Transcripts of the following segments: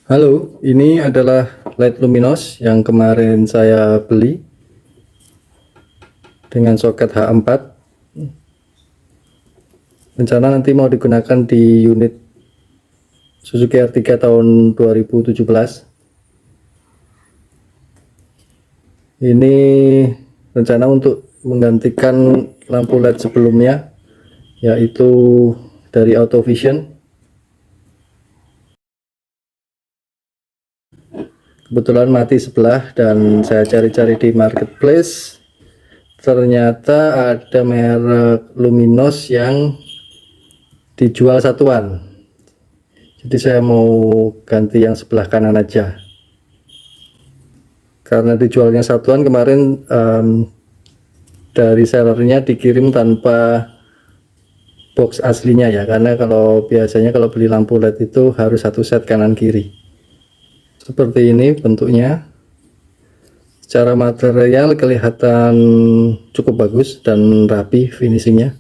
Halo, ini adalah LED luminos yang kemarin saya beli dengan soket H4. Rencana nanti mau digunakan di unit Suzuki R3 tahun 2017. Ini rencana untuk menggantikan lampu LED sebelumnya, yaitu dari Autovision. Kebetulan mati sebelah dan saya cari-cari di marketplace, ternyata ada merek luminos yang dijual satuan. Jadi saya mau ganti yang sebelah kanan aja, karena dijualnya satuan kemarin dari sellernya dikirim tanpa box aslinya ya, karena kalau biasanya kalau beli lampu LED itu harus satu set kanan kiri. Seperti ini bentuknya. Secara material kelihatan cukup bagus dan rapi finishingnya.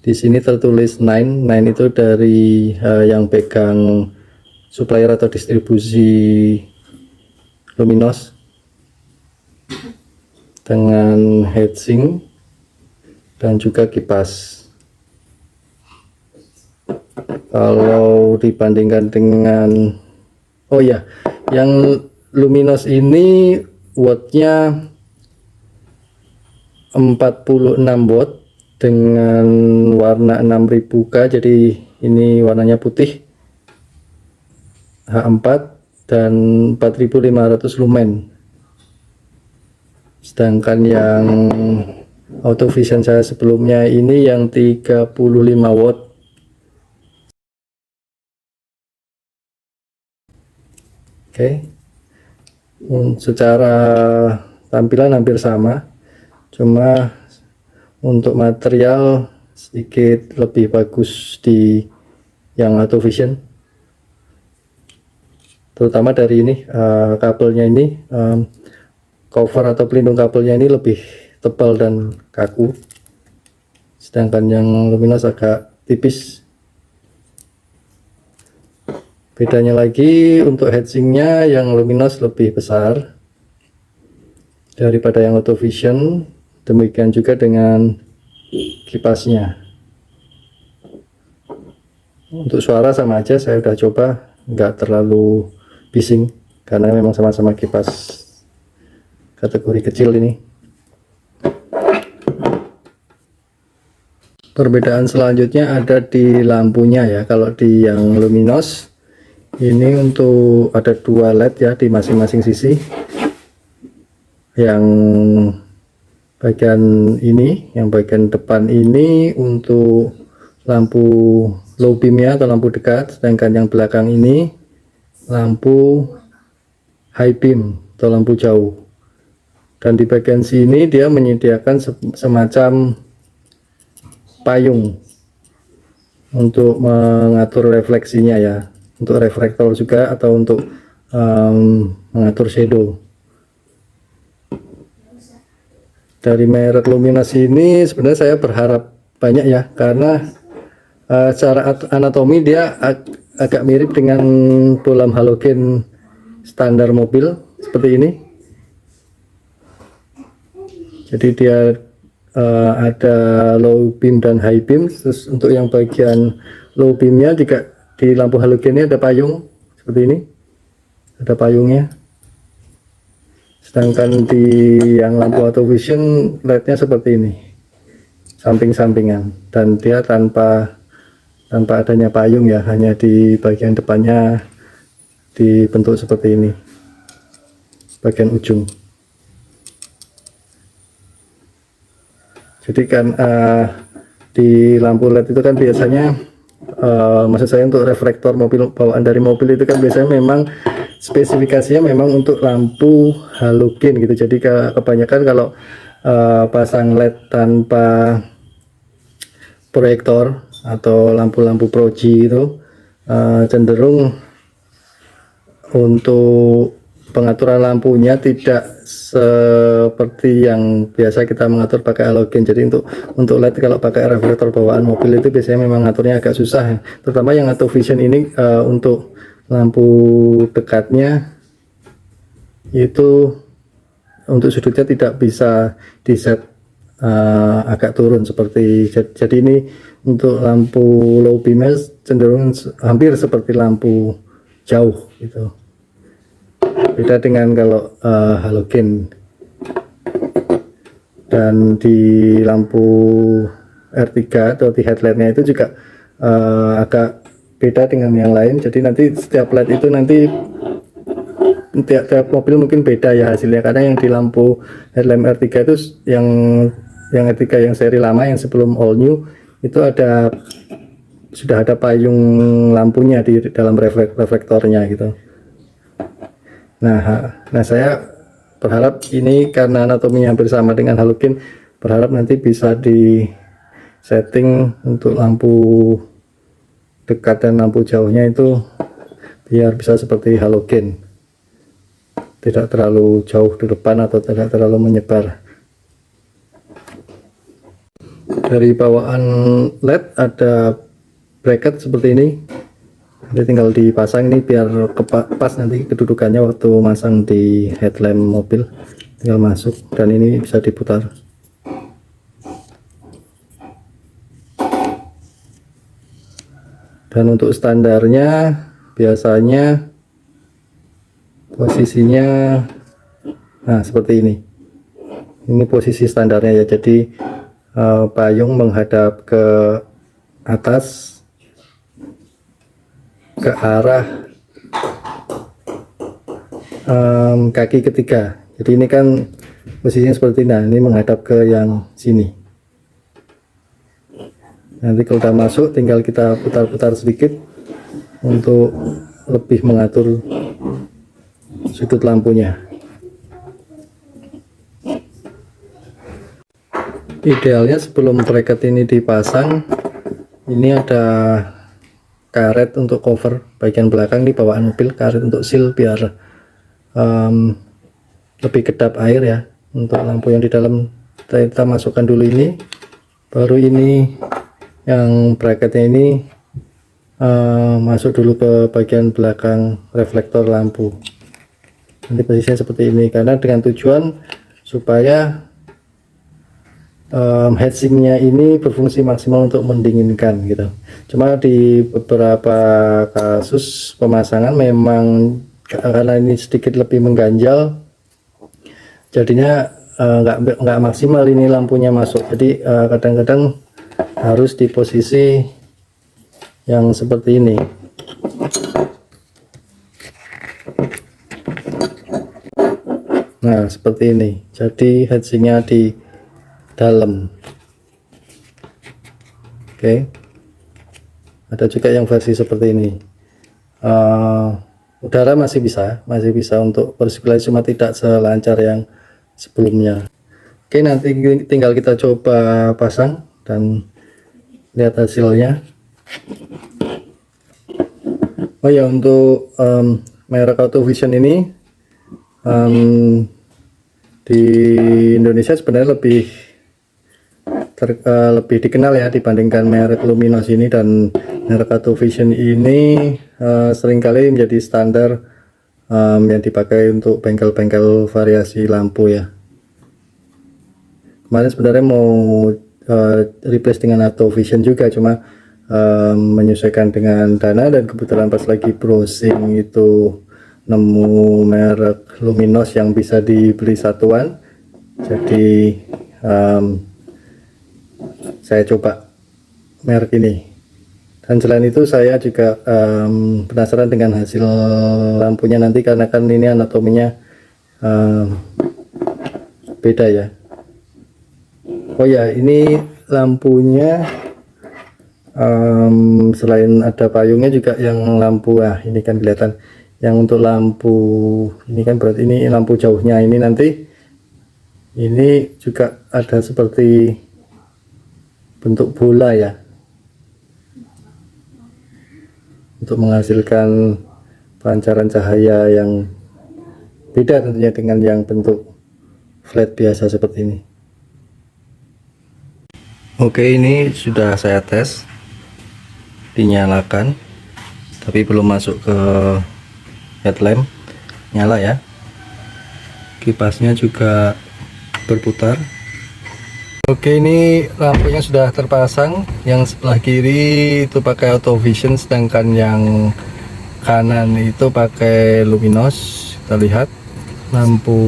Di sini tertulis 9 itu dari yang pegang supplier atau distribusi luminos, dengan heatsink dan juga kipas. Kalau dibandingkan dengan yang luminos ini wattnya 46 watt dengan warna 6000K, jadi ini warnanya putih H4 dan 4500 lumen. Sedangkan yang Autovision saya sebelumnya ini yang 35 watt. Oke. Secara tampilan hampir sama, cuma untuk material sedikit lebih bagus di yang Autovision, terutama dari ini kabelnya ini, cover atau pelindung kabelnya ini lebih tebal dan kaku, sedangkan yang luminos agak tipis. Bedanya lagi untuk heatsinknya, yang luminos lebih besar daripada yang Autovision, demikian juga dengan kipasnya. Untuk suara sama aja, saya udah coba, nggak terlalu bising karena memang sama-sama kipas kategori kecil ini. Perbedaan selanjutnya ada di lampunya ya. Kalau di yang luminos ini untuk ada dua LED ya di masing-masing sisi. Yang bagian ini, yang bagian depan ini untuk lampu low beamnya atau lampu dekat, sedangkan yang belakang ini lampu high beam atau lampu jauh. Dan di bagian sini dia menyediakan semacam payung untuk mengatur refleksinya ya, untuk reflektor juga atau untuk mengatur shadow. Dari merek luminos ini sebenarnya saya berharap banyak ya, karena secara anatomi dia agak mirip dengan bolam halogen standar mobil seperti ini. Jadi dia ada low beam dan high beam. Terus untuk yang bagian low beamnya juga di lampu halogennya ada payung seperti ini, ada payungnya. Sedangkan di yang lampu Autovision LED-nya seperti ini, samping-sampingan, dan dia tanpa adanya payung ya, hanya di bagian depannya dibentuk seperti ini, bagian ujung. Jadi kan di lampu LED itu kan biasanya maksud saya untuk reflektor mobil bawaan dari mobil itu kan biasanya memang spesifikasinya memang untuk lampu halogen gitu. Jadi kebanyakan kalau pasang LED tanpa proyektor atau lampu-lampu proji itu cenderung untuk pengaturan lampunya tidak seperti yang biasa kita mengatur pakai halogen. Jadi untuk LED kalau pakai reflektor bawaan mobil itu biasanya memang ngaturnya agak susah ya. Terutama yang Autovision ini untuk lampu dekatnya itu untuk sudutnya tidak bisa di set agak turun seperti, jadi ini untuk lampu low beamnya cenderung hampir seperti lampu jauh gitu. Beda dengan kalau halogen. Dan di lampu R3 atau di headlightnya itu juga agak beda dengan yang lain. Jadi nanti setiap LED itu nanti tiap mobil mungkin beda ya hasilnya, karena yang di lampu headlamp R3 itu yang R3 yang seri lama yang sebelum all new itu sudah ada payung lampunya di dalam reflektornya gitu. Nah saya berharap ini karena anatominya hampir sama dengan halogen, berharap nanti bisa di setting untuk lampu dekat dan lampu jauhnya itu biar bisa seperti halogen, tidak terlalu jauh di depan atau tidak terlalu menyebar. Dari bawaan LED ada bracket seperti ini, jadi tinggal dipasang ini biar pas nanti kedudukannya waktu masang di headlamp mobil, tinggal masuk dan ini bisa diputar. Dan untuk standarnya biasanya posisinya seperti ini posisi standarnya ya, jadi payung menghadap ke atas ke arah kaki ketiga. Jadi ini kan posisinya seperti ini, ini menghadap ke yang sini. Nanti kalau udah masuk tinggal kita putar-putar sedikit untuk lebih mengatur sudut lampunya. Idealnya sebelum bracket ini dipasang, ini ada karet untuk cover bagian belakang di bawaan mobil, karet untuk seal biar lebih kedap air ya. Untuk lampu yang di dalam kita masukkan dulu ini, baru ini yang bracketnya ini masuk dulu ke bagian belakang reflektor lampu. Nanti posisinya seperti ini, karena dengan tujuan supaya heatsinknya ini berfungsi maksimal untuk mendinginkan gitu. Cuma di beberapa kasus pemasangan memang karena ini sedikit lebih mengganjal, jadinya nggak maksimal ini lampunya masuk. Jadi kadang-kadang harus di posisi yang seperti ini. Nah seperti ini, jadi heatsinknya di dalam. Oke. Ada juga yang versi seperti ini. Udara masih bisa untuk bersirkulasi, cuma tidak selancar yang sebelumnya. Oke, nanti tinggal kita coba pasang dan lihat hasilnya. Oh ya, untuk merek Auto Vision ini di Indonesia sebenarnya lebih dikenal ya dibandingkan merek Luminos ini, dan merek Auto Vision ini seringkali menjadi standar yang dipakai untuk bengkel-bengkel variasi lampu ya. Kemarin sebenarnya mau replace dengan Auto Vision juga, cuma menyesuaikan dengan dana, dan kebetulan pas lagi browsing itu nemu merek Luminos yang bisa dibeli satuan, jadi saya coba merek ini. Dan selain itu saya juga penasaran dengan hasil lampunya nanti, karena kan ini anatominya beda ya. Oh ya, ini lampunya selain ada payungnya juga yang lampu, ini kan kelihatan yang untuk lampu ini kan, berarti ini lampu jauhnya. Ini nanti ini juga ada seperti bentuk bola ya, untuk menghasilkan pancaran cahaya yang beda tentunya dengan yang bentuk flat biasa seperti ini. Oke, ini sudah saya tes, dinyalakan tapi belum masuk ke headlamp. Nyala ya, kipasnya juga berputar. Oke, ini lampunya sudah terpasang. Yang sebelah kiri itu pakai auto vision, sedangkan yang kanan itu pakai luminos. Kita lihat lampu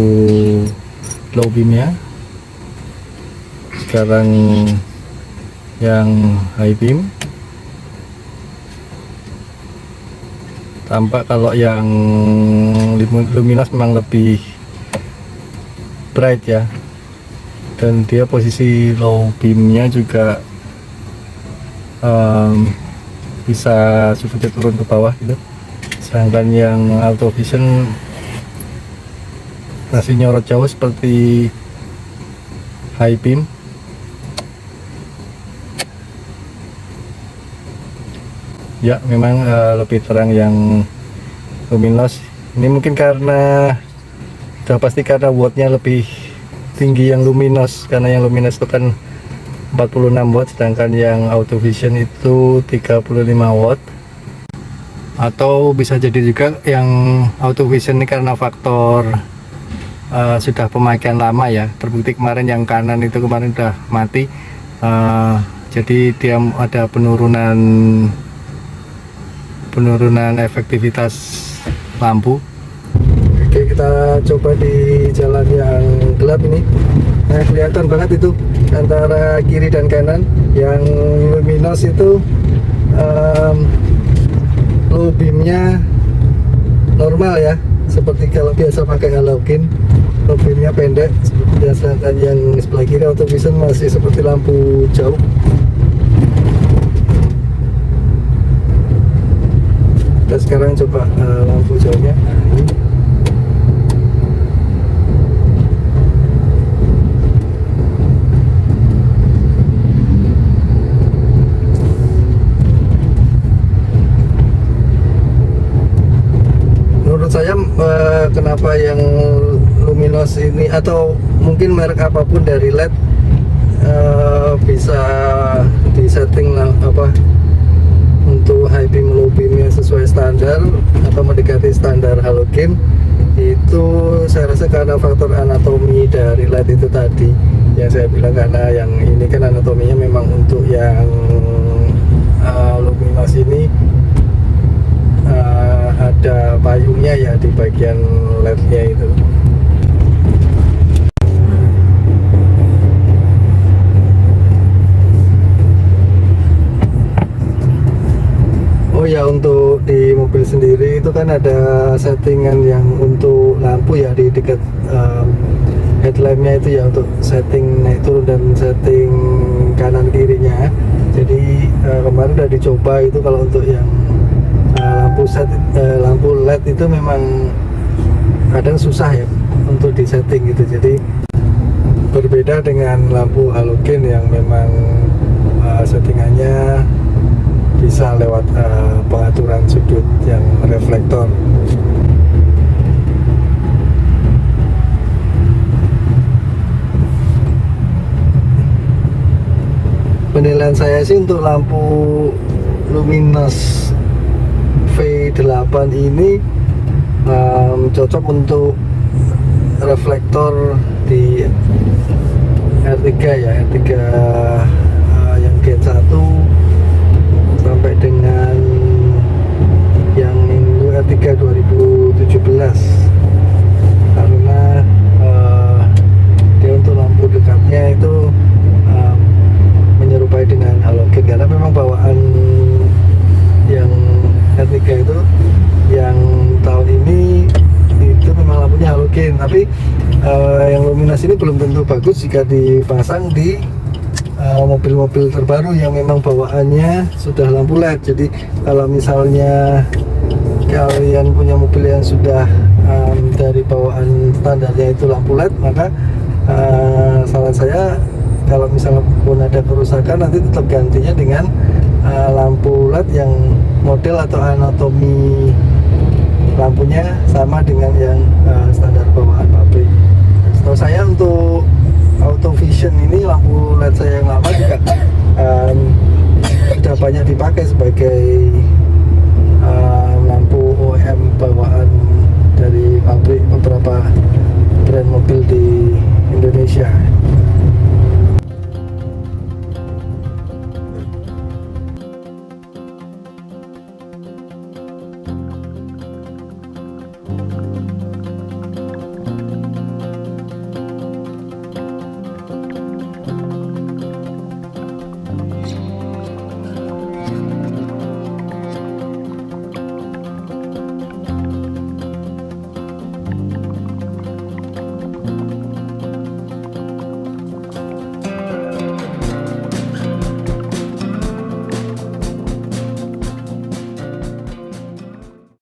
low beamnya. Sekarang yang high beam. Tampak kalau yang luminos memang lebih bright ya, dan dia posisi low beamnya juga bisa sedikit turun ke bawah gitu. Sedangkan yang auto vision masih nyorot jauh seperti high beam. Ya, memang lebih terang yang luminos. Ini mungkin karena sudah pasti karena wattnya lebih tinggi yang luminos, karena yang luminos itu kan 46 watt, sedangkan yang auto vision itu 35 watt. Atau bisa jadi juga yang auto vision ini karena faktor sudah pemakaian lama ya. Terbukti kemarin yang kanan itu kemarin udah mati, jadi dia ada penurunan efektivitas lampu. Oke, kita coba di jalan yang gelap ini. Nah, kelihatan banget itu antara kiri dan kanan. Yang luminos itu low beamnya normal ya, seperti kalau biasa pakai halogen. Low beamnya pendek seperti biasa, dan yang sebelah kiri auto vision masih seperti lampu jauh. Kita sekarang coba lampu jauhnya. Menurut saya kenapa yang luminos ini atau mungkin merek apapun dari LED bisa disetting untuk high beam low beamnya sesuai standar atau mendekati standar halogen, itu saya rasa karena faktor anatomi dari LED itu tadi yang saya bilang. Karena yang ini kan anatominya memang untuk yang luminos ini ada payungnya ya di bagian LED-nya itu. Oh ya, untuk di mobil sendiri itu kan ada settingan yang untuk lampu ya di dekat headlampnya itu ya, untuk setting naik turun dan setting kanan kirinya. Jadi kemarin udah dicoba itu, kalau untuk yang lampu LED itu memang kadang susah ya untuk disetting gitu. Jadi berbeda dengan lampu halogen yang memang settingannya bisa lewat pengaturan sudut yang reflektor. Penilaian saya sih untuk lampu luminos V8 ini cocok untuk reflektor di R3 ya, R3 yang Gen 1 sampai dengan yang R3 2017, karena dia untuk lampu dekatnya itu menyerupai dengan halogen, karena memang bawaan yang R3 itu yang tahun ini itu memang lampunya halogen. Tapi yang luminos ini belum tentu bagus jika dipasang di mobil-mobil terbaru yang memang bawaannya sudah lampu LED. Jadi kalau misalnya kalian punya mobil yang sudah dari bawaan standarnya itu lampu LED, maka saran saya kalau misalnya pun ada kerusakan, nanti tetap gantinya dengan lampu LED yang model atau anatomi lampunya sama dengan yang standar bawaan pabrik. Setahu saya untuk auto vision ini, lampu LED saya yang lama juga sudah banyak dipakai sebagai lampu OEM bawaan